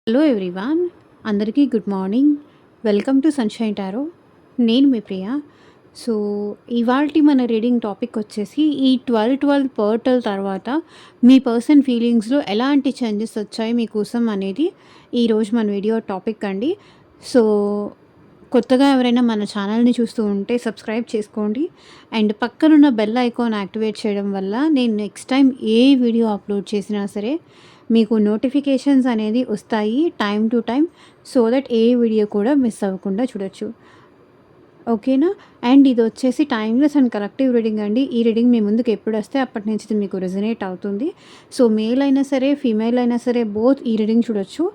Hello everyone, అందరికీ good morning. Welcome to sunshine tarot. నేను మీ ప్రియ. So, ఇవాల్టి మన రీడింగ్ టాపిక్ వచ్చేసి ఈ 12/12 పోర్టల్ తర్వాత మీ పర్సన్ ఫీలింగ్స్‌లో ఎలాంటి చేంజెస్ వచ్చాయి మీకోసం అనేది ఈరోజు మన వీడియో టాపిక్ అండి. సో, కొత్తగా ఎవరైనా మన ఛానల్‌ని చూస్తూ ఉంటే సబ్స్క్రైబ్ చేసుకోండి. అండ్ పక్కనున్న బెల్ ఐకాన్ యాక్టివేట్ చేయడం వల్ల నేను నెక్స్ట్ టైం ఏ వీడియో అప్లోడ్ చేసినా సరే మీకు నోటిఫికేషన్స్ అనేది వస్తాయి time to time. So that A video కూడా మిస్ అవ్వకుండా చూడొచ్చు. ఓకేనా? అండ్ ఇది వచ్చేసి టైమ్‌లెస్ అండ్ కలెక్టివ్ రీడింగ్ అండి. ఈ రీడింగ్ మీ ముందుకు ఎప్పుడొస్తే అప్పటి నుంచి ఇది మీకు రెజొనేట్ అవుతుంది. సో, మేల్ అయినా సరే, ఫీమేల్ అయినా సరే బోత్ ఈ రీడింగ్ చూడొచ్చు.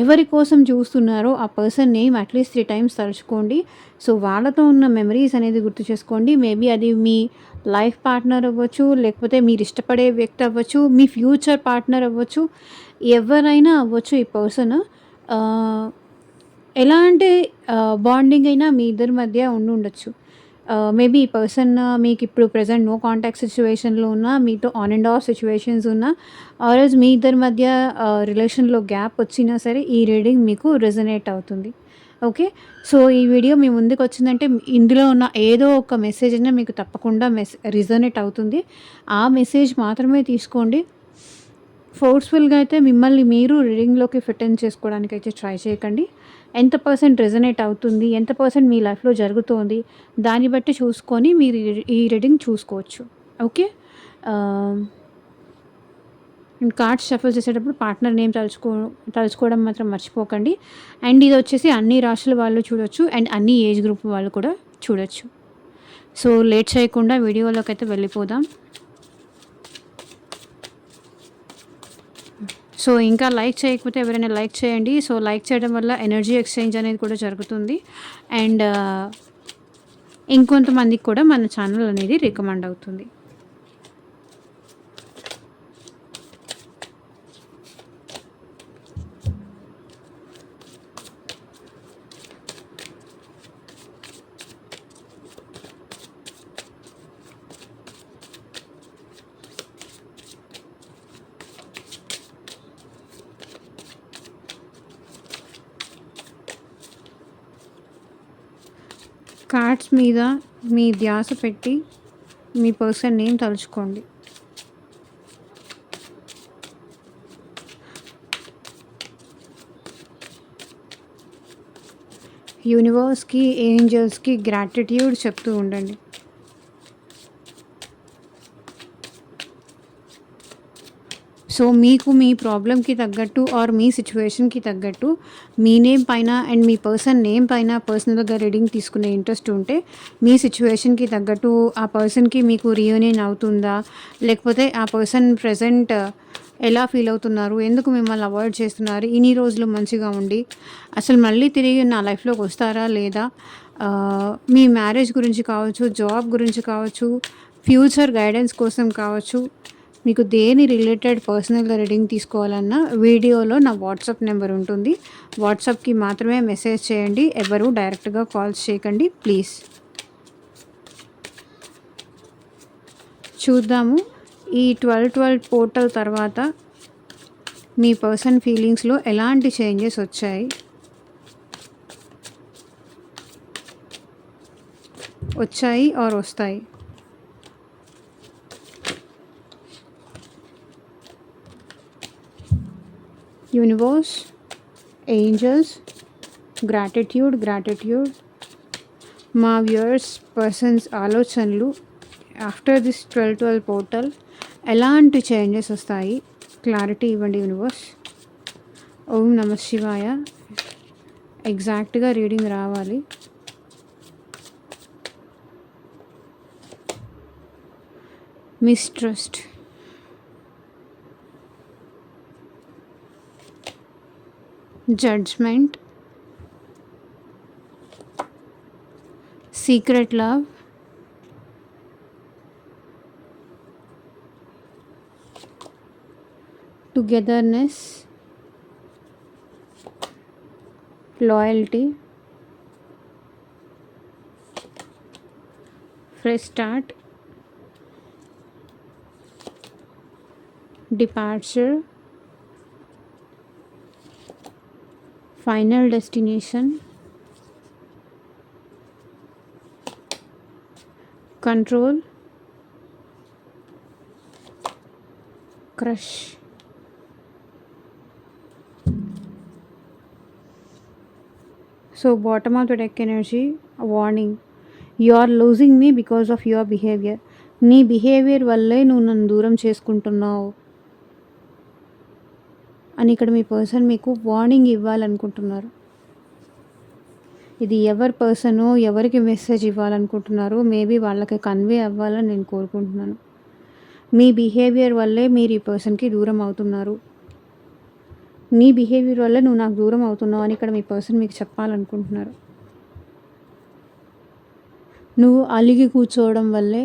ఎవరి కోసం చూస్తున్నారో ఆ పర్సన్ నేమ్ అట్‌లీస్ట్ 3 టైమ్స్ తలుచుకోండి. సో, వాళ్ళతో ఉన్న మెమరీస్ అనేది గుర్తు చేసుకోండి. మేబీ అది మీ లైఫ్ పార్ట్నర్ అవ్వచ్చు, లేకపోతే మీరు ఇష్టపడే వ్యక్తి అవ్వచ్చు, మీ ఫ్యూచర్ పార్ట్నర్ అవ్వచ్చు, ఎవరైనా అవ్వచ్చు ఈ పర్సన్. ఆహ్ ఎలా అంటే బాండింగ్ అయినా మీ ఇద్దరి మధ్య ఉండుండొచ్చు. మేబీ ఈ పర్సన్ మీకిప్పుడు ప్రెజెంట్ నో కాంటాక్ట్ సిట్యుయేషన్‌లో ఉన్నా, మీతో ఆన్ అండ్ ఆఫ్ సిట్యుయేషన్స్ ఉన్నా, ఆర్ మీ ఇద్దరి మధ్య రిలేషన్‌లో గ్యాప్ వచ్చినా సరే ఈ రీడింగ్ మీకు రెజొనేట్ అవుతుంది. ఓకే. సో, ఈ వీడియో మీ ముందుకొచ్చిందంటే ఇందులో ఉన్న ఏదో ఒక మెసేజ్ అయినా మీకు తప్పకుండా రెజొనేట్ అవుతుంది. ఆ మెసేజ్ మాత్రమే తీసుకోండి. ఫోర్స్‌ఫుల్‌గా అయితే మిమ్మల్ని మీరు రీడింగ్‌లోకి ఫిట్ ఇన్ చేసుకోవడానికైతే ట్రై చేయకండి. ఎంత పర్సెంట్ రెజొనేట్ అవుతుంది, ఎంత పర్సెంట్ మీ లైఫ్‌లో జరుగుతోంది, దాన్ని బట్టి చూసుకొని మీరు ఈ రీడింగ్ చూసుకోవచ్చు. ఓకే. ఆహ్, కార్డ్స్ షఫుల్ చేసేటప్పుడు పార్ట్నర్ నేమ్ తలుచుకోవడం మాత్రం మర్చిపోకండి. అండ్ ఇది వచ్చేసి అన్ని రాశుల వాళ్ళు చూడొచ్చు అండ్ అన్ని ఏజ్ గ్రూప్ వాళ్ళు కూడా చూడొచ్చు. సో, లేట్ చేయకుండా వీడియోలోకైతే వెళ్ళిపోదాం. సో, ఇంకా లైక్ చేయకపోతే ఎవరైనా లైక్ చేయండి. సో, లైక్ చేయడం వల్ల ఎనర్జీ ఎక్స్చేంజ్ అనేది కూడా జరుగుతుంది. అండ్ ఇంకొంతమందికి కూడా మన ఛానల్ అనేది రికమెండ్ అవుతుంది. కార్డ్స్ మీద మీ ధ్యాస పెట్టి మీ పర్సన్ నేమ్ తలుచుకోండి. యూనివర్స్‌కి, ఏంజెల్స్‌కి గ్రాటిట్యూడ్ చెప్తూ ఉండండి. సో, మీకు మీ ప్రాబ్లమ్‌కి తగ్గట్టు ఆర్ మీ సిట్యుయేషన్‌కి తగ్గట్టు మీ నేమ్ పైన అండ్ మీ పర్సన్ నేమ్ పైన పర్సనల్‌గా రీడింగ్ తీసుకునే ఇంట్రెస్ట్ ఉంటే, మీ సిట్యుయేషన్‌కి తగ్గట్టు ఆ పర్సన్‌కి మీకు రీయూనియన్ అవుతుందా? లేకపోతే ఆ పర్సన్ ప్రెజెంట్ ఎలా ఫీల్ అవుతున్నారు? ఎందుకు మిమ్మల్ని అవాయిడ్ చేస్తున్నారు? ఇన్ని రోజులు మంచిగా ఉండి, అసలు మళ్ళీ తిరిగి నా లైఫ్‌లోకి వస్తారా? లేదా? మీ మ్యారేజ్ గురించి కావచ్చు, జాబ్ గురించి కావచ్చు, ఫ్యూచర్ గైడెన్స్ కోసం కావచ్చు, మీకు దేని రిలేటెడ్ పర్సనల్‌గా రీడింగ్ తీసుకోవాలన్నా వీడియోలో నా వాట్సాప్ నెంబర్ ఉంటుంది. వాట్సాప్‌కి మాత్రమే మెసేజ్ చేయండి. ఎవరు డైరెక్ట్‌గా కాల్స్ చేయకండి ప్లీజ్. చూద్దాము ఈ 12/12 పోర్టల్ తర్వాత మీ పర్సన్ ఫీలింగ్స్‌లో ఎలాంటి చేంజెస్ వచ్చాయి? ఆర్ వస్తాయి? Universe, angels, gratitude. మా వ్యూయర్స్ పర్సన్స్ ఆలోచనలు ఆఫ్టర్ దిస్ 12/12 పోర్టల్ ఎలాంటి చేంజెస్ వస్తాయి? క్లారిటీ ఇవ్వండి యూనివర్స్. ఓం నమః శివాయ. ఎగ్జాక్ట్‌గా రీడింగ్ రావాలి. Mistrust, judgement, secret love, togetherness, loyalty, fresh start, departure, final destination, control, crush. So bottom of the deck energy, warning, you are losing me because of your behaviour. నీ behaviour వల్లే నువ్వు నన్ను దూరం చేసుకుంటున్నావు అని ఇక్కడ మీ పర్సన్ మీకు వార్నింగ్ ఇవ్వాలనుకుంటున్నారు. ఇది ఎవరి పర్సనో, ఎవరికి మెసేజ్ ఇవ్వాలనుకుంటున్నారు, మేబీ వాళ్ళకి కన్వే అవ్వాలని నేను కోరుకుంటున్నాను. మీ బిహేవియర్ వల్లే మీరు ఈ పర్సన్కి దూరం అవుతున్నారు, నీ బిహేవియర్ వల్లే నువ్వు నాకు దూరం అవుతున్నావు అని ఇక్కడ మీ పర్సన్ మీకు చెప్పాలనుకుంటున్నారు. నువ్వు అలిగి కూర్చోవడం వల్లే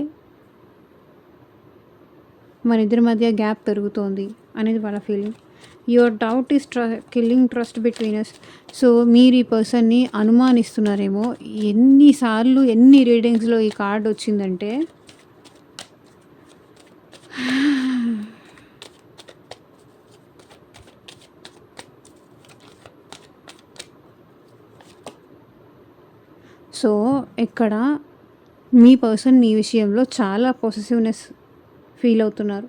మన ఇద్దరి మధ్య గ్యాప్ పెరుగుతోంది అనేది వాళ్ళ feeling. Your doubt is killing trust between us. So మీరు ఈ పర్సన్ని అనుమానిస్తున్నారేమో. ఎన్నిసార్లు ఎన్ని రీడింగ్స్లో ఈ కార్డ్ వచ్చిందంటే సో ఇక్కడ మీ పర్సన్ మీ విషయంలో చాలా పొసెసివ్నెస్ ఫీల్ అవుతున్నారు,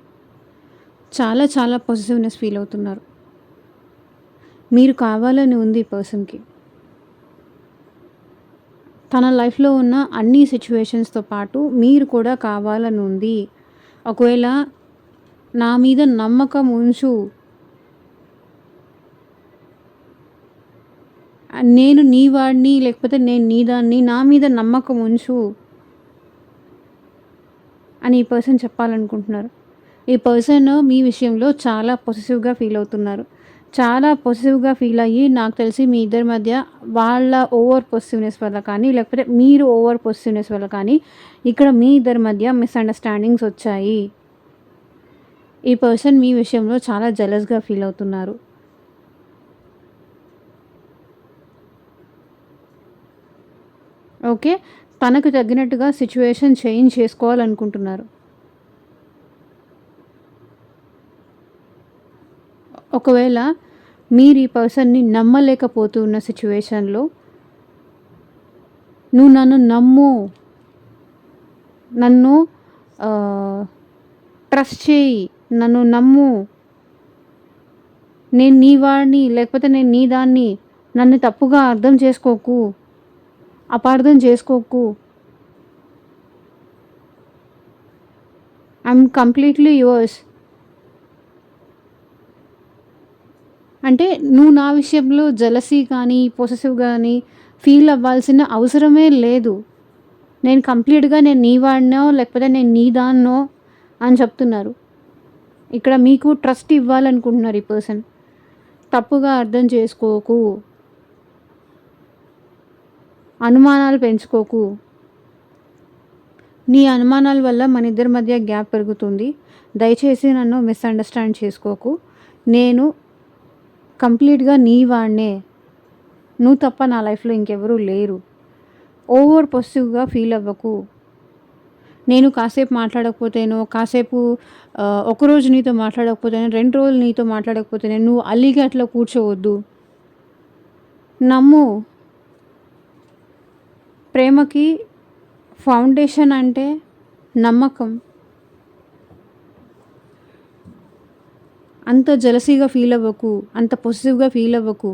చాలా చాలా పొసెసివ్నెస్ ఫీల్ అవుతున్నారు. మీరు కావాలని ఉంది ఈ పర్సన్కి. తన లైఫ్లో ఉన్న అన్ని సిచ్యువేషన్స్తో పాటు మీరు కూడా కావాలని ఉంది. ఒకవేళ నా మీద నమ్మకం ఉంచు, నేను నీ వాడిని లేకపోతే నేను నీ దాన్ని, నా మీద నమ్మకం ఉంచు అని ఈ పర్సన్ చెప్పాలనుకుంటున్నారు. ఈ పర్సన్ మీ విషయంలో చాలా పొసెసివ్గా ఫీల్ అవుతున్నారు. చాలా పొసెసివ్గా ఫీల్ అయ్యి నాకు తెలిసి మీ ఇద్దరి మధ్య వాళ్ళ ఓవర్ పొసెసివ్నెస్ వల్ల కానీ లేకపోతే మీరు ఓవర్ పొసెసివ్నెస్ వల్ల కానీ ఇక్కడ మీ ఇద్దరి మధ్య మిస్అండర్స్టాండింగ్స్ వచ్చాయి. ఈ పర్సన్ మీ విషయంలో చాలా జెలస్గా ఫీల్ అవుతున్నారు. ఓకే, తనకు తగ్గినట్టుగా సిచ్యువేషన్ చేంజ్ చేసుకోవాలనుకుంటున్నారు. ఒకవేళ మీరు ఈ పర్సన్ని నమ్మలేకపోతున్న సిచ్యువేషన్లో నువ్వు నన్ను నమ్ము, నన్ను ట్రస్ట్ చేయి, నన్ను నమ్ము, నేను నీ వాడిని లేకపోతే నేను నీ దాన్ని, నన్ను తప్పుగా అర్థం చేసుకోకు, అపార్థం చేసుకోకు, ఐఎమ్ కంప్లీట్లీ యువర్స్ అంటే నువ్వు నా విషయంలో జలసీ కానీ పొసెసివ్ కానీ ఫీల్ అవ్వాల్సిన అవసరమే లేదు. నేను కంప్లీట్గా నేను నీ వాడినో లేకపోతే నేను నీ దాన్నో అని చెప్తున్నారు. ఇక్కడ మీకు ట్రస్ట్ ఇవ్వాలనుకుంటున్నారు ఈ పర్సన్. తప్పుగా అర్థం చేసుకోకు, అనుమానాలు పెంచుకోకు. నీ అనుమానాల వల్ల మన ఇద్దరి మధ్య గ్యాప్ పెరుగుతుంది. దయచేసి నన్ను మిస్అండర్స్టాండ్ చేసుకోకు. నేను కంప్లీట్గా నీ వాడినే, నువ్వు తప్ప నా లైఫ్లో ఇంకెవరూ లేరు. ఓవర్ పొసెసివ్గా ఫీల్ అవ్వకు. నేను కాసేపు మాట్లాడకపోతేనో, కాసేపు ఒకరోజు నీతో మాట్లాడకపోతేనే, 2 రోజులు నీతో మాట్లాడకపోతేనే నువ్వు అలిగి అట్లా కూర్చోవద్దు. నమ్ము. ప్రేమకి ఫౌండేషన్ అంటే నమ్మకం. అంత జలసీగా ఫీల్ అవ్వకు, అంత పొసెసివ్గా ఫీల్ అవ్వకు.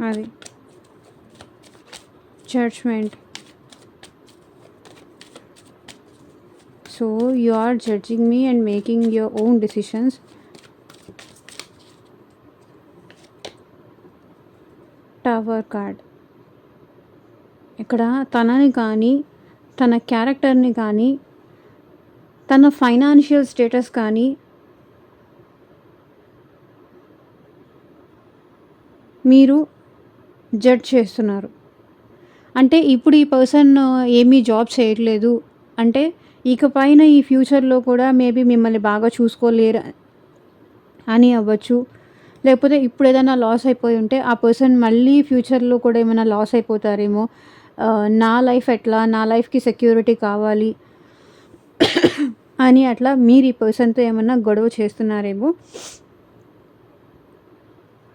అది judgement. So you are judging me and making your own decisions. Tower card. ఇక్కడ తనని కానీ, తన క్యారెక్టర్ని కానీ, తన ఫైనాన్షియల్ స్టేటస్ కానీ మీరు జడ్జ్ చేస్తున్నారు. అంటే ఇప్పుడు ఈ పర్సన్ ఏమీ జాబ్ చేయట్లేదు అంటే ఇకపైన ఈ ఫ్యూచర్లో కూడా మేబీ మిమ్మల్ని బాగా చూసుకోలేరు అని అవ్వచ్చు. లేకపోతే ఇప్పుడు ఏదైనా లాస్ అయిపోయి ఉంటే ఆ పర్సన్ మళ్ళీ ఫ్యూచర్లో కూడా ఏమైనా లాస్ అయిపోతారేమో. నా లైఫ్ ఎట్లా, నా లైఫ్కి సెక్యూరిటీ కావాలి అని అట్లా మీరు ఈ పర్సన్‌తో ఏమన్నా గొడవ చేస్తున్నారేమో.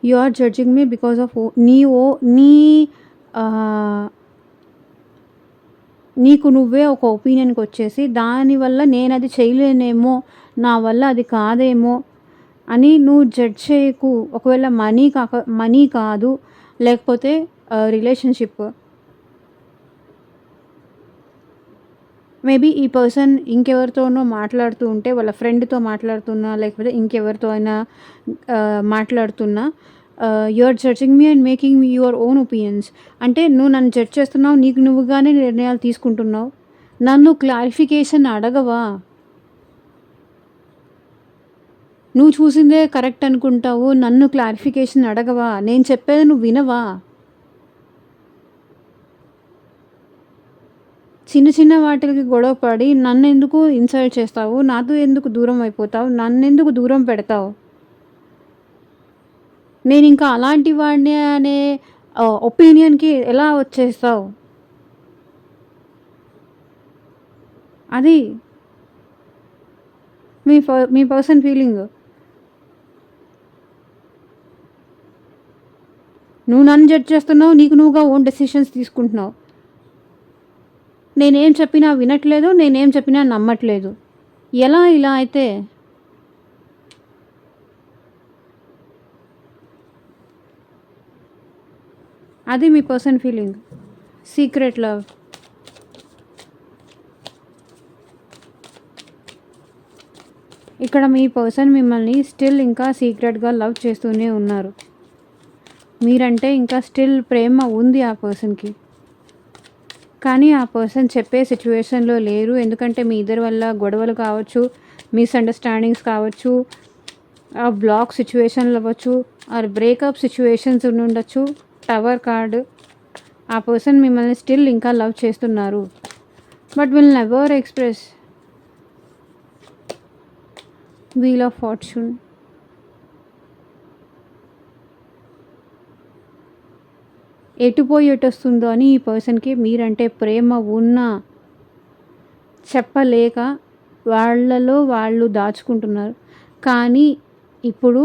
You are judging me because of నీ ఆహ్, నీకు నువ్వే ఒక ఒపీనియన్‌కొచ్చేసి దానివల్ల నేనది చేయలేనేమో, నా వల్ల అది కాదేమో అని నువ్వు జడ్జ్ చేయకు. ఒకవేళ మనీ కాదు, లేకపోతే రిలేషన్‌షిప్. మేబీ ఈ పర్సన్ ఇంకెవరితోనో మాట్లాడుతూ ఉంటే, వాళ్ళ ఫ్రెండ్‌తో మాట్లాడుతున్నా, లేకపోతే ఇంకెవరితో అయినా మాట్లాడుతున్నా, you are judging me and making your own opinions. అంటే నువ్వు నన్ను జడ్జ్ చేస్తున్నావు, నీకు నువ్వుగానే నిర్ణయాలు తీసుకుంటున్నావు. నన్ను క్లారిఫికేషన్ అడగవా? నువ్వు చూసిందే కరెక్ట్ అనుకుంటావు, నన్ను క్లారిఫికేషన్ అడగవా? నేను చెప్పేది నువ్వు వినవా? చిన్న చిన్న వాటికి గొడవ పడి నన్నెందుకు ఇన్సల్ట్ చేస్తావు? నాతో ఎందుకు దూరం అయిపోతావు? నన్నెందుకు దూరం పెడతావు? నేనింకా అలాంటి వాడినే అనే ఒపీనియన్‌కి ఎలా వచ్చేస్తావు? అది మీ పర్సన్ ఫీలింగ్. నువ్వు నన్ను జడ్జ్ చేస్తున్నావు. నీకు నువ్వుగా ఓన్ డెసిషన్స్ తీసుకుంటున్నావు. నేనేం చెప్పినా వినట్లేదు. నేనేం చెప్పినా నమ్మట్లేదు. ఎలా ఇలా అయితే? అది మీ పర్సన్ ఫీలింగ్. Secret love. ఇక్కడ మీ పర్సన్ మిమ్మల్ని స్టిల్ ఇంకా సీక్రెట్‌గా లవ్ చేస్తూనే ఉన్నారు. మీరంటే ఇంకా స్టిల్ ప్రేమ ఉంది ఆ పర్సన్‌కి. కానీ ఆ పర్సన్ చెప్పే సిట్యుయేషన్‌లో లేరు. ఎందుకంటే మీ ఇద్దరి వల్ల గొడవలు కావచ్చు, మిస్‌అండర్‌స్టాండింగ్స్ కావచ్చు, బ్లాక్ సిట్యుయేషన్‌లు అవ్వచ్చు, ఆర్ బ్రేకప్ సిట్యుయేషన్స్ ఉండుండొచ్చు. Tower card. ఆ పర్సన్ మిమ్మల్ని స్టిల్ ఇంకా లవ్ చేస్తున్నారు. But will never express. Wheel of fortune. ఎటుపోయి ఎటొస్తుందో అని ఈ పర్సన్‌కి మీరంటే ప్రేమ ఉన్నా చెప్పలేక వాళ్ళలో వాళ్ళు దాచుకుంటున్నారు. కానీ ఇప్పుడు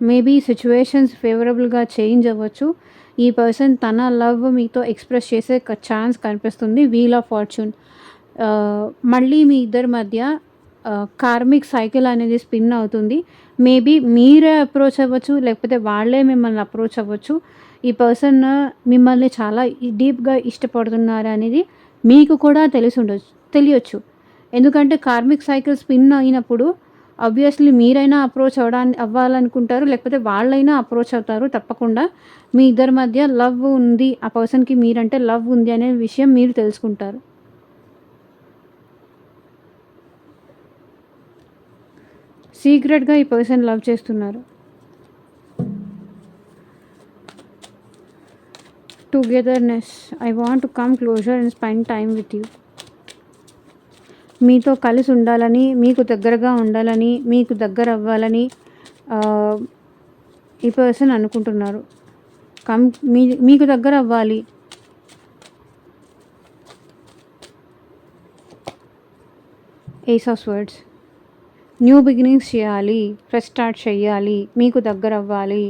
మేబీ సిట్యుయేషన్స్ ఫేవరబుల్‌గా చేంజ్ అవ్వచ్చు. ఈ పర్సన్ తన లవ్ మీతో ఎక్స్‌ప్రెస్ చేసే ఛాన్స్ కనిపిస్తుంది. Wheel of fortune. మళ్ళీ మీ ఇద్దరి మధ్య కార్మిక్ సైకిల్ అనేది స్పిన్ అవుతుంది. మేబీ మీరే అప్రోచ్ అవ్వచ్చు, లేకపోతే వాళ్ళే మిమ్మల్ని అప్రోచ్ అవ్వచ్చు. ఈ పర్సన్ మిమ్మల్ని చాలా డీప్‌గా ఇష్టపడుతున్నారనేది మీకు కూడా తెలియొచ్చు. ఎందుకంటే కార్మిక్ సైకిల్ స్పిన్ అయినప్పుడు ఆబ్వియస్లీ మీరైనా అప్రోచ్ అవ్వాలనుకుంటారు, లేకపోతే వాళ్ళైనా అప్రోచ్ అవుతారు తప్పకుండా. మీ ఇద్దరి మధ్య లవ్ ఉంది, ఆ పర్సన్‌కి మీరంటే లవ్ ఉంది అనే విషయం మీరు తెలుసుకుంటారు. సీక్రెట్‌గా ఈ పర్సన్ లవ్ చేస్తున్నారు. Togetherness. I want to come closer and spend time with you. మీతో కలిసి ఉండాలని, మీకు దగ్గరగా ఉండాలని, మీకు దగ్గర అవ్వాలని ఈ పర్సన్ అనుకుంటున్నారు. మీకు దగ్గర అవ్వాలి. Ace of swords. New beginnings చేయాలి, ఫ్రెష్ స్టార్ట్ చేయాలి, మీకు దగ్గర అవ్వాలి,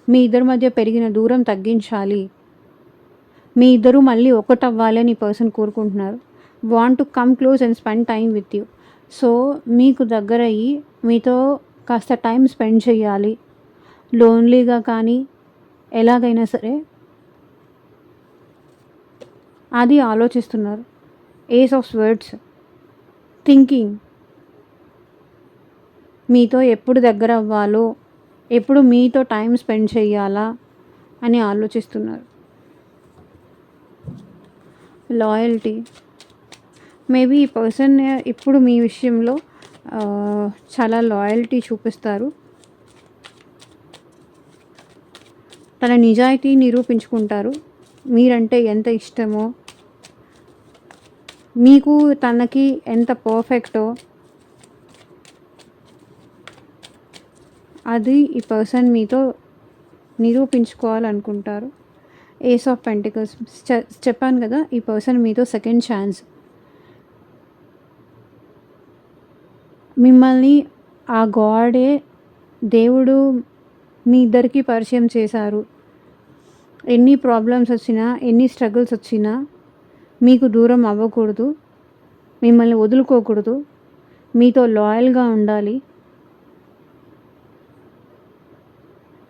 మీ ఇద్దరి మధ్య పెరిగిన దూరం తగ్గించాలి, మీ ఇద్దరు మళ్ళీ ఒకటవ్వాలి అని ఈ పర్సన్ కోరుకుంటున్నారు. Want to come close and spend time with you. So మీకు దగ్గరయ్యి మీతో కాస్త టైం స్పెండ్ చేయాలి. లోన్లీగా కానీ ఎలాగైనా సరే అది ఆలోచిస్తున్నారు. Ace of swords. థింకింగ్. మీతో ఎప్పుడు దగ్గర అవ్వాలో, ఎప్పుడు మీతో టైం స్పెండ్ చేయాలా అని ఆలోచిస్తున్నారు. లాయల్టీ. మేబీ ఈ పర్సన్ ఇప్పుడు మీ విషయంలో చాలా లాయల్టీ చూపిస్తారు. తన నిజాయితీ నిరూపించుకుంటారు. మీరంటే ఎంత ఇష్టమో, మీకు తనకి ఎంత పర్ఫెక్టో అది ఈ పర్సన్ మీతో నిరూపించుకోవాలనుకుంటారు. Ace of pentacles. చెప్పాను కదా, ఈ పర్సన్ మీతో సెకండ్ ఛాన్స్. మిమ్మల్ని ఆ గాడే, దేవుడు మీ ఇద్దరికీ పరిచయం చేశారు. ఎన్ని ప్రాబ్లమ్స్ వచ్చినా, ఎన్ని స్ట్రగుల్స్ వచ్చినా మీకు దూరం అవ్వకూడదు, మిమ్మల్ని వదులుకోకూడదు, మీతో లాయల్గా ఉండాలి.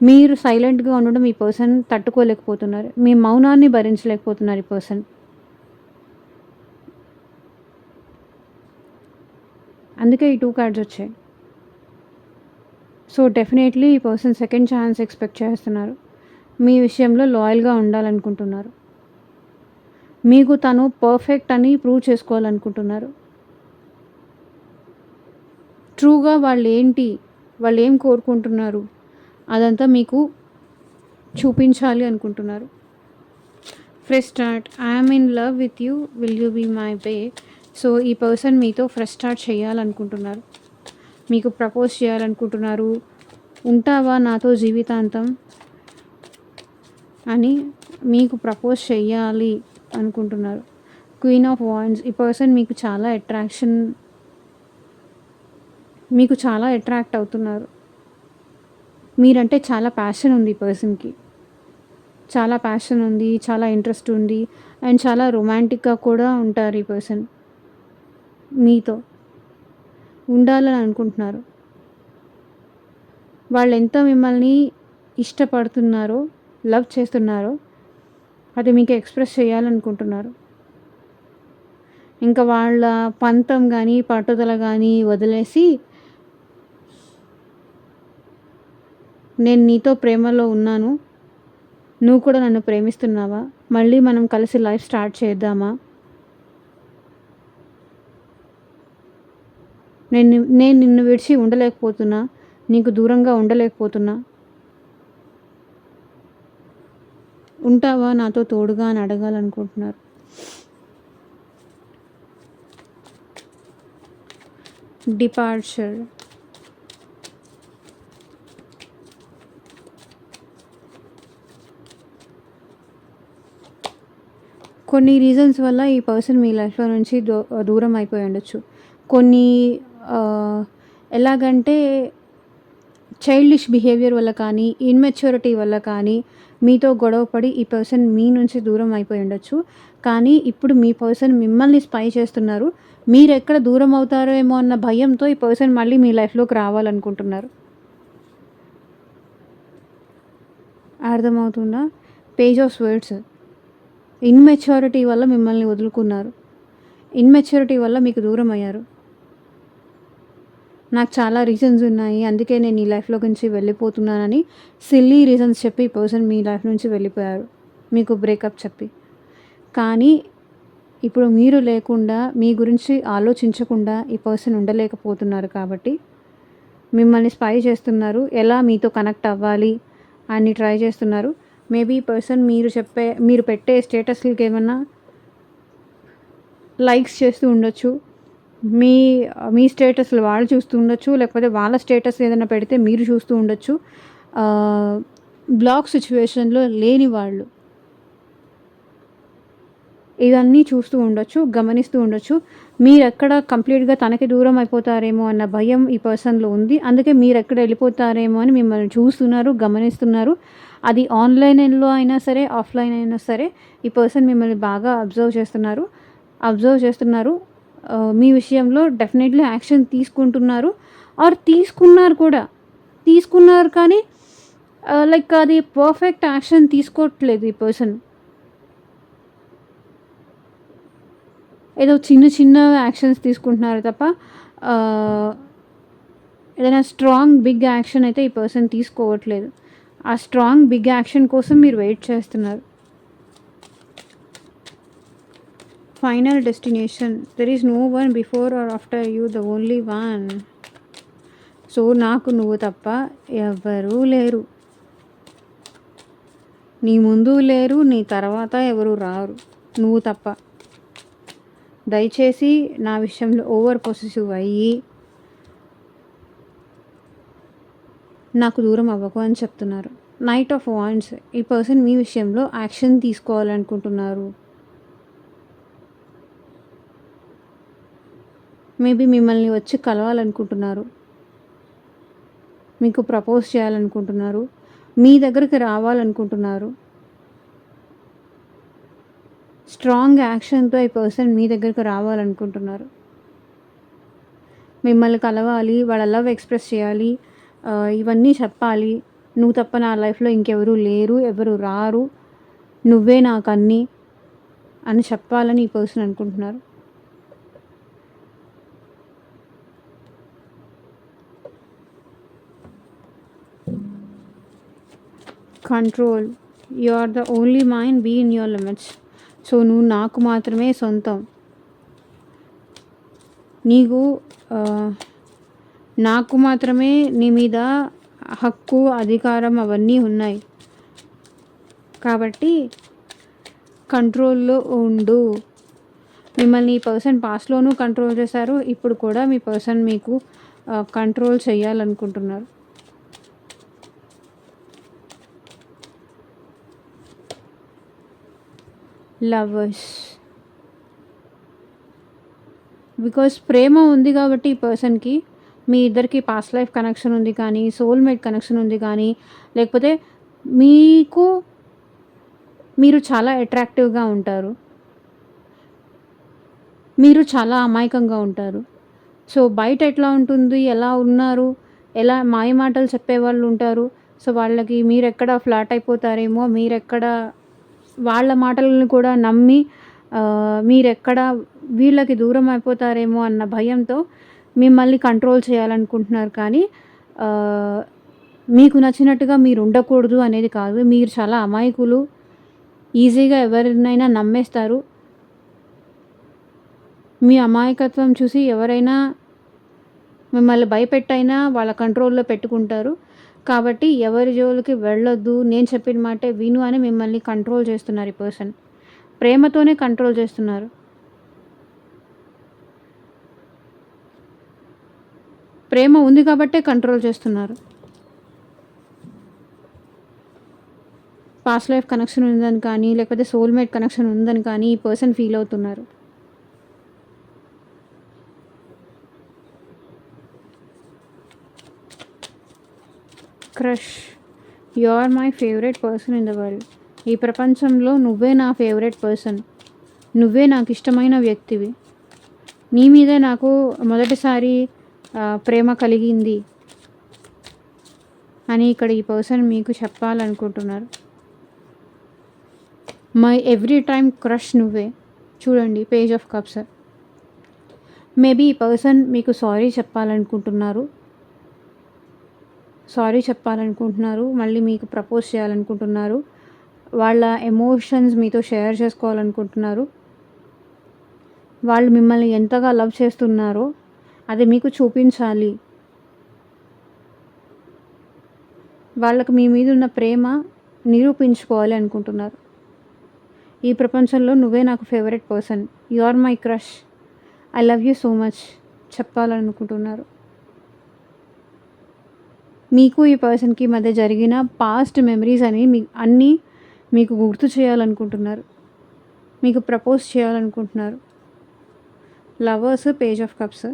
మీరు సైలెంట్గా ఉండడం ఈ పర్సన్ తట్టుకోలేకపోతున్నారు, మీ మౌనాన్ని భరించలేకపోతున్నారు ఈ పర్సన్. అందుకే ఈ 2 కార్డ్స్ వచ్చాయి. సో డెఫినెట్లీ ఈ పర్సన్ సెకండ్ ఛాన్స్ ఎక్స్పెక్ట్ చేస్తున్నారు, మీ విషయంలో లాయల్గా ఉండాలనుకుంటున్నారు, మీకు తను పర్ఫెక్ట్ అని ప్రూవ్ చేసుకోవాలనుకుంటున్నారు. ట్రూగా వాళ్ళు ఏం కోరుకుంటున్నారు అదంతా మీకు చూపించాలి అనుకుంటున్నారు. Fresh start, I'm in love with you, will you be my bae. So ఈ పర్సన్ మీతో ఫ్రెష్ స్టార్ట్ చేయాలనుకుంటున్నారు, మీకు ప్రపోజ్ చేయాలనుకుంటున్నారు. ఉంటావా నాతో జీవితాంతం అని మీకు ప్రపోజ్ చేయాలి అనుకుంటున్నారు. క్వీన్ ఆఫ్ వాండ్స్, ఈ పర్సన్ మీకు చాలా అట్రాక్ట్ అవుతున్నారు. మీరంటే చాలా ప్యాషన్ ఉంది ఈ పర్సన్కి, చాలా ప్యాషన్ ఉంది, చాలా ఇంట్రెస్ట్ ఉంది, అండ్ చాలా రొమాంటిక్గా కూడా ఉంటారు ఈ పర్సన్. మీతో ఉండాలని అనుకుంటున్నారు. వాళ్ళు ఎంత మిమ్మల్ని ఇష్టపడుతున్నారో, లవ్ చేస్తున్నారో అది మీకు ఎక్స్ప్రెస్ చేయాలనుకుంటున్నారు. ఇంకా వాళ్ళ పంతం కానీ పట్టుదల కానీ వదిలేసి, నేను నీతో ప్రేమలో ఉన్నాను, నువ్వు కూడా నన్ను ప్రేమిస్తున్నావా, మళ్ళీ మనం కలిసి లైఫ్ స్టార్ట్ చేద్దామా, నేను నిన్ను విడిచి ఉండలేకపోతున్నా, నీకు దూరంగా ఉండలేకపోతున్నా, ఉంటావా నాతో తోడుగా అని అడగాలనుకుంటున్నారు. డిపార్చర్, కొన్ని రీజన్స్ వల్ల ఈ పర్సన్ మీ లైఫ్లో నుంచి దూరం అయిపోయి ఉండొచ్చు. కొన్ని ఎలాగంటే చైల్డిష్ బిహేవియర్ వల్ల కానీ, ఇన్మెచ్యూరిటీ వల్ల కానీ మీతో గొడవపడి ఈ పర్సన్ మీ నుంచి దూరం అయిపోయి ఉండొచ్చు. కానీ ఇప్పుడు మీ పర్సన్ మిమ్మల్ని స్పై చేస్తున్నారు, మీరు ఎక్కడ దూరం అవుతారేమో అన్న భయంతో ఈ పర్సన్ మళ్ళీ మీ లైఫ్లోకి రావాలనుకుంటున్నారు. అర్థమవుతుందా? పేజ్ ఆఫ్ స్వర్డ్స్, ఇన్మెచ్యూరిటీ వల్ల మిమ్మల్ని వదులుకున్నారు, ఇన్మెచ్యూరిటీ వల్ల మీకు దూరం అయ్యారు. నాకు చాలా రీజన్స్ ఉన్నాయి, అందుకే నేను ఈ లైఫ్లో నుంచి వెళ్ళిపోతున్నానని సిల్లీ రీజన్స్ చెప్పి ఈ పర్సన్ మీ లైఫ్ నుంచి వెళ్ళిపోయారు, మీకు బ్రేకప్ చెప్పి. కానీ ఇప్పుడు మీరు లేకుండా, మీ గురించి ఆలోచించకుండా ఈ పర్సన్ ఉండలేకపోతున్నారు కాబట్టి మిమ్మల్ని స్పై చేస్తున్నారు, ఎలా మీతో కనెక్ట్ అవ్వాలి అని ట్రై చేస్తున్నారు. మేబీ ఈ పర్సన్ మీరు పెట్టే స్టేటస్లకి ఏమన్నా లైక్స్ చేస్తూ ఉండొచ్చు, మీ స్టేటస్లు వాళ్ళు చూస్తూ ఉండొచ్చు, లేకపోతే వాళ్ళ స్టేటస్ ఏదైనా పెడితే మీరు చూస్తూ ఉండొచ్చు. బ్లాక్ సిచ్యువేషన్లో లేని వాళ్ళు ఇవన్నీ చూస్తూ ఉండొచ్చు, గమనిస్తూ ఉండొచ్చు. మీరెక్కడ కంప్లీట్గా తనకి దూరం అయిపోతారేమో అన్న భయం ఈ పర్సన్లో ఉంది, అందుకే మీరు ఎక్కడ వెళ్ళిపోతారేమో అని మిమ్మల్ని చూస్తున్నారు, గమనిస్తున్నారు. అది ఆన్లైన్లో అయినా సరే, ఆఫ్లైన్ అయినా సరే ఈ పర్సన్ మిమ్మల్ని బాగా అబ్జర్వ్ చేస్తున్నారు. మీ విషయంలో డెఫినెట్లీ యాక్షన్ తీసుకుంటున్నారు, ఆర్ తీసుకున్నారు కానీ లైక్ అది పర్ఫెక్ట్ యాక్షన్ తీసుకోవట్లేదు ఈ పర్సన్. ఏదో చిన్న యాక్షన్స్ తీసుకుంటున్నారు తప్ప ఏదైనా స్ట్రాంగ్ బిగ్ యాక్షన్ అయితే ఈ పర్సన్ తీసుకోవట్లేదు. ఆ స్ట్రాంగ్ బిగ్ యాక్షన్ కోసం మీరు వెయిట్ చేస్తున్నారు. Final destination, there is no one before or after you, the only one. So నాకు నువ్వు తప్ప ఎవరూ లేరు, నీ ముందు లేరు, నీ తర్వాత ఎవరు రారు, నువ్వు తప్ప. దయచేసి నా విషయంలో ఓవర్ పొసెసివ్ అయ్యి నాకు దూరం అవ్వకు అని చెప్తున్నారు. నైట్ ఆఫ్ వాండ్స్, ఈ పర్సన్ మీ విషయంలో యాక్షన్ తీసుకోవాలనుకుంటున్నారు. మేబీ మిమ్మల్ని వచ్చి కలవాలనుకుంటున్నారు, మీకు ప్రపోజ్ చేయాలనుకుంటున్నారు, మీ దగ్గరికి రావాలనుకుంటున్నారు. స్ట్రాంగ్ యాక్షన్‌తో ఈ పర్సన్ మీ దగ్గరికి రావాలనుకుంటున్నారు. మిమ్మల్ని కలవాలి, వాళ్ళ లవ్ ఎక్స్‌ప్రెస్ చేయాలి, ఇవన్నీ చెప్పాలి. నువ్వు తప్ప నా లైఫ్‌లో ఇంకెవరు లేరు, ఎవరు రారు, నువ్వే నాకన్నీ అని చెప్పాలని ఈ పర్సన్ అనుకుంటున్నారు. Control. You are the only mine, be in your limits. So నువ్వు నాకు మాత్రమే సొంతం. నీకు నాకు మాత్రమే నీ మీద హక్కు, అధికారం అవన్నీ ఉన్నాయి. కాబట్టి కంట్రోల్‌లో ఉండు. మిమ్మల్ని ఈ పర్సన్ పాస్ట్‌లోనూ కంట్రోల్ చేశారు. ఇప్పుడు కూడా మీ పర్సన్ మీకు కంట్రోల్ చేయాలనుకుంటున్నారు. లవర్స్. బికాస్ ప్రేమ ఉంది కాబట్టి ఈ పర్సన్‌కి మీ ఇద్దరికి పాస్ట్ లైఫ్ కనెక్షన్ ఉంది కానీ, సోల్‌మేట్ కనెక్షన్ ఉంది కానీ, లేకపోతే మీకు మీరు చాలా అట్రాక్టివ్‌గా ఉంటారు. మీరు చాలా అమాయకంగా ఉంటారు. సో బయట ఎట్లా ఉంటుంది, ఎలా ఉన్నారు, ఎలా మాయమాటలు చెప్పేవాళ్ళు ఉంటారు. సో వాళ్ళకి మీరెక్కడ ఫ్లాట్ అయిపోతారేమో, మీరెక్కడ వాళ్ళ మాటలను కూడా నమ్మి మీరెక్కడ వీళ్ళకి దూరం అయిపోతారేమో అన్న భయంతో మిమ్మల్ని కంట్రోల్ చేయాలనుకుంటున్నారు. కానీ మీకు నచ్చినట్టుగా మీరు ఉండకూడదు అనేది కాదు. మీరు చాలా అమాయకులు, ఈజీగా ఎవరినైనా నమ్మేస్తారు. మీ అమాయకత్వం చూసి ఎవరైనా మిమ్మల్ని భయపెట్టైనా వాళ్ళ కంట్రోల్‌లో పెట్టుకుంటారు. కాబట్టి ఎవరి జోలికి వెళ్ళొద్దు, నేను చెప్పిన మాటే విను అని మిమ్మల్ని కంట్రోల్ చేస్తున్నారు ఈ పర్సన్. ప్రేమతోనే కంట్రోల్ చేస్తున్నారు. ప్రేమ ఉంది కాబట్టే కంట్రోల్ చేస్తున్నారు. పాస్ట్ లైఫ్ కనెక్షన్ ఉందని కానీ, లేకపోతే సోల్‌మేట్ కనెక్షన్ ఉందని కానీ ఈ పర్సన్ ఫీల్ అవుతున్నారు. Crush. You are my favourite person in the world. ఈ ప్రపంచంలో నువ్వే నా ఫేవరెట్ పర్సన్. నువ్వే నాకు ఇష్టమైన వ్యక్తివి. నీ మీదే నాకు మొదటిసారి ప్రేమ కలిగింది అని ఇక్కడ ఈ పర్సన్ మీకు చెప్పాలనుకుంటున్నారు. మై ఎవ్రీ టైమ్ క్రష్ నువ్వే. చూడండి, పేజ్ ఆఫ్ కప్స్. మేబీ ఈ పర్సన్ మీకు సారీ చెప్పాలనుకుంటున్నారు. మళ్ళీ మీకు ప్రపోజ్ చేయాలనుకుంటున్నారు. వాళ్ళ ఎమోషన్స్ మీతో షేర్ చేసుకోవాలనుకుంటున్నారు. వాళ్ళు మిమ్మల్ని ఎంతగా లవ్ చేస్తున్నారో అది మీకు చూపించాలి. వాళ్ళకి మీ మీద ఉన్న ప్రేమ నిరూపించుకోవాలి అనుకుంటున్నారు. ఈ ప్రపంచంలో నువ్వే నాకు favourite person, you are my crush, I love you so much చెప్పాలనుకుంటున్నారు. మీకు ఈ పర్సన్కి మధ్య జరిగిన పాస్ట్ మెమరీస్ అని అన్నీ మీకు గుర్తు చేయాలనుకుంటున్నారు. మీకు ప్రపోజ్ చేయాలనుకుంటున్నారు. లవర్స్, పేజ్ ఆఫ్ కప్స్,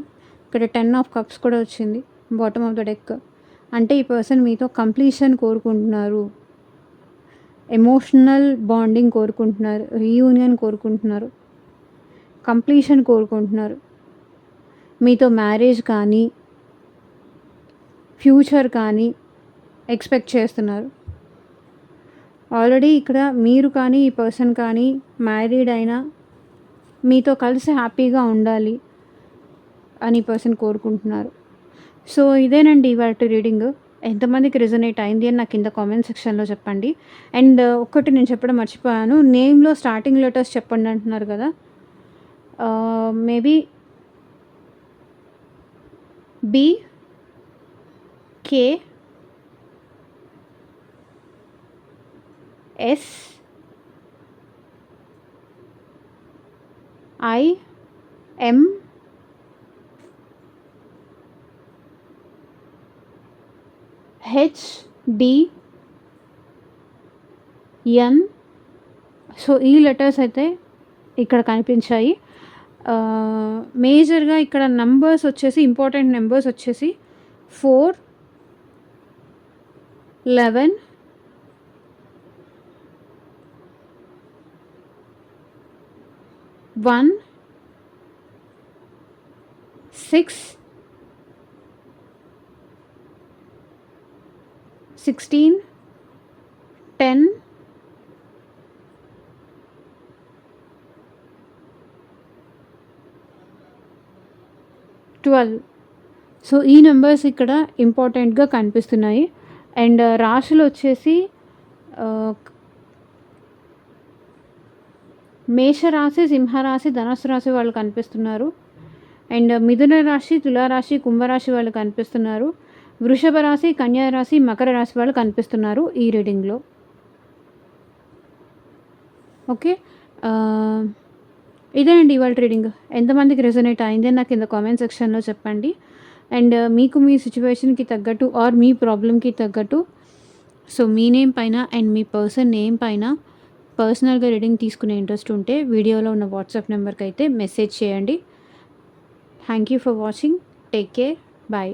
ఇక్కడ 10 ఆఫ్ కప్స్ కూడా వచ్చింది బాటమ్ ఆఫ్ ద డెక్. అంటే ఈ పర్సన్ మీతో కంప్లీషన్ కోరుకుంటున్నారు, ఎమోషనల్ బాండింగ్ కోరుకుంటున్నారు, రీయూనియన్ కోరుకుంటున్నారు, కంప్లీషన్ కోరుకుంటున్నారు. మీతో మ్యారేజ్ కానీ ఫ్యూచర్ కానీ ఎక్స్పెక్ట్ చేస్తున్నారు. ఆల్రెడీ ఇక్కడ మీరు కానీ ఈ పర్సన్ కానీ మ్యారీడ్ అయినా మీతో కలిసి హ్యాపీగా ఉండాలి అని పర్సన్ కోరుకుంటున్నారు. సో ఇదేనండి ఇవాల్టి రీడింగ్. ఎంతమందికి రెజొనేట్ అయింది అని నాకు కింద కామెంట్ సెక్షన్లో చెప్పండి. అండ్ ఒక్కటి నేను చెప్పడం మర్చిపోయాను, నేమ్లో స్టార్టింగ్ లెటర్స్ చెప్పండి అంటున్నారు కదా. Maybe B, K, S, I, M, H, D, N. So ఈ లెటర్స్ అయితే ఇక్కడ కనిపించాయి. మేజర్‌గా ఇక్కడ నంబర్స్ వచ్చేసి ఇంపార్టెంట్ నంబర్స్ వచ్చేసి 4, 11, 1, 6, 16, 10, 12. సో, ఈ నంబర్స్ ఇక్కడ ఇంపార్టెంట్‌గా కనిపిస్తున్నాయి. అండ్ రాశులొచ్చేసి ఆహ్, మేషరాశి, సింహరాశి, ధనుస్సు రాశి వాళ్ళు కనిపిస్తున్నారు. అండ్ మిథున రాశి, తులారాశి, కుంభరాశి వాళ్ళు కనిపిస్తున్నారు. వృషభ రాశి, కన్యా రాశి, మకర రాశి వాళ్ళు కనిపిస్తున్నారు ఈ రీడింగ్‌లో. ఓకే. ఇదేనండి ఇవాళ రీడింగ్. ఎంతమందికి రెజొనేట్ అయిందని నాకు కింద కామెంట్ సెక్షన్‌లో చెప్పండి. అండ్ మీకు మీ సిట్యుయేషన్‌కి తగ్గట్టు ఆర్ మీ ప్రాబ్లమ్‌కి తగ్గట్టు సో, మీ నేమ్ పైన అండ్ మీ పర్సన్ నేమ్ పైన పర్సనల్‌గా రీడింగ్ తీసుకునే ఇంట్రెస్ట్ ఉంటే వీడియోలో ఉన్న వాట్సాప్ నెంబర్‌కైతే మెసేజ్ చేయండి. Thank you for watching. Take care. Bye.